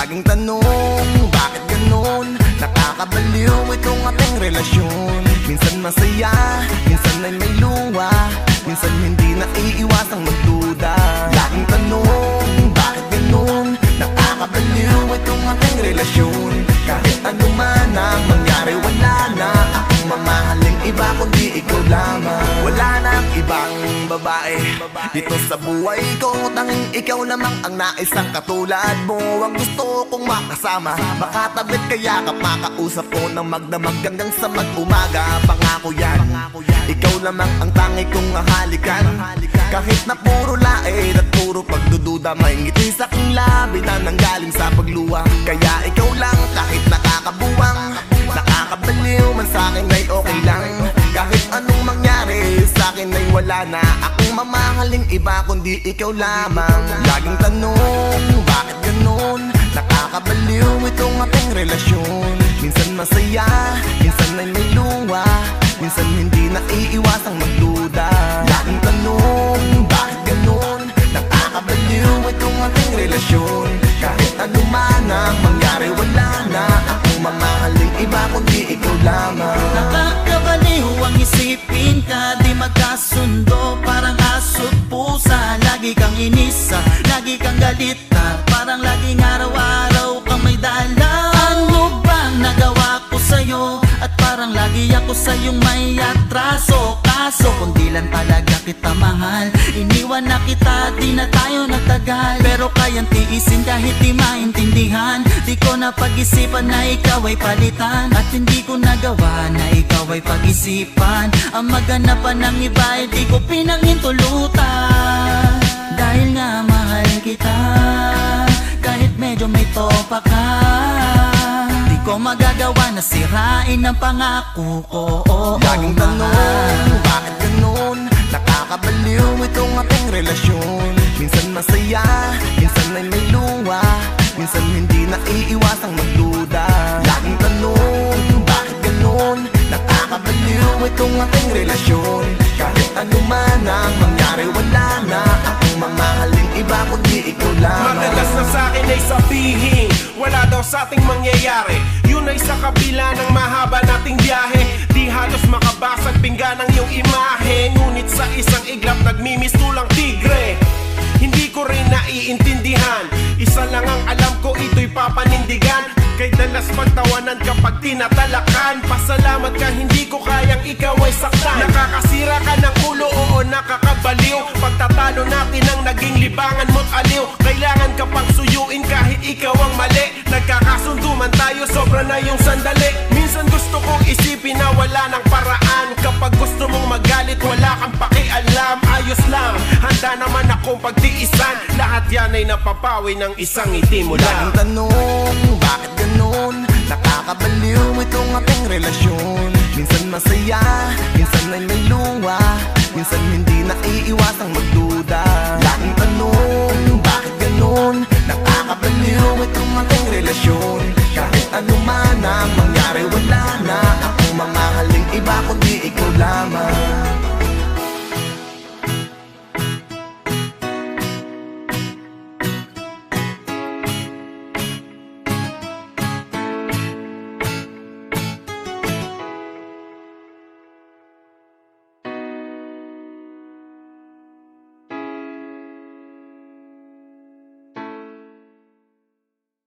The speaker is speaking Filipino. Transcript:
Laging tanong, bakit ganun? Nakakabaliw itong ating relasyon. Minsan masaya, minsan ay may luha, minsan hindi naiiwasang magduda. Laging tanong, bakit ganun? Nakakabaliw itong ating relasyon. Kahit ano man ang mangyari, wala na akong mamahaling iba kundi ikaw lamang. Wala na ang ibang babae dito sa buhay ko, tanging ikaw lamang ang naisang katulad mo. Ang gusto kong makasama, makatabit kayakap, makausap ko ng magdamag hanggang sa mag-umaga. Pangako yan, ikaw lamang ang tangi kong halikan. Kahit na puro laid at puro pagdududa, may ngiti sa aking labi na nanggaling sa pagluwa. Kaya ikaw lang, kahit nakakabuwang, nakakabaliw man sa'kin ay okay lang. Kahit anong mangyari sa'kin ay wala na akong mamahaling iba kundi ikaw lamang. Laging tanong, bakit ganun? Nakakabaliw itong ating relasyon. Minsan masaya, minsan ay may luha, minsan hindi naiiwasang magduda. Laging tanong, bakit ganun? Nakakabaliw itong ating relasyon. Kahit ano man ang mangyari, wala na akong mamahaling iba kundi ikaw lamang. Nakakabaliw ang isipin ka, di magkasundo, parang aso't pusa. Lagi kang inisa, lagi kang galita, parang laging araw-araw kang may dala. Ano bang nagawa ko sa'yo? At parang lagi ako sa'yong may atraso. Kaso kung di lang talaga kita mahal, iniwan na kita, di na tayo nagtagal. Pero kayang tiisin kahit di maintindihan. Di ko na pag-isipan na ikaw ay palitan, at hindi ko nagawa na ikaw ay pag-isipan. Ang maganapan ng iba ay di ko pinangintulutan. Dahil nga mahal kita, kahit medyo may topa ka, di ko magagawa na sirain ang pangako ko. Laging tanong, bakit ganun? Nakakabaliw itong ating relasyon. Minsan masaya, minsan ay may luha, minsan hindi naiiwasang magduda. Laging tanong, bakit ganun? Nakakabaliw itong ating relasyon. Kahit ano man ang mangyari, wala na akong mamahaling iba kundi ikaw lamang. Madalas na sa'kin ay sabihin, wala daw sa ating mangyayari. Yun ay sa kabila ng mahaba nating biyahe. Di halos makabasag pinggan ang iyong imahe, ngunit sa isang iglap nagmimistulang tigre. Hindi ko rin naiintindihan, isa lang ang alam ko, ito'y papanindigan. Kay dalas pagtawanan kapag tinatalakan. Pasalamat ka, hindi ko kayang ikaw ay saktan. Nakakasira ka ng ulo, oo nakakabaliw. Pagtatalo natin ang naging libangan mo't aliw. Kailangan ka pang suyuin kahit ikaw ang mali. Nagkakasundo man tayo, sobra na yung sandali. Minsan gusto kong isipin na wala ng paraan. Kapag gusto mong magalit, wala kang pakialam. Ayos lang, handa naman akong pagtiisan. Lahat yan ay napapawi ng isang ngiti mo lang. Laging tanong, bakit ganun? Nakakabaliw itong ating relasyon. Minsan masaya,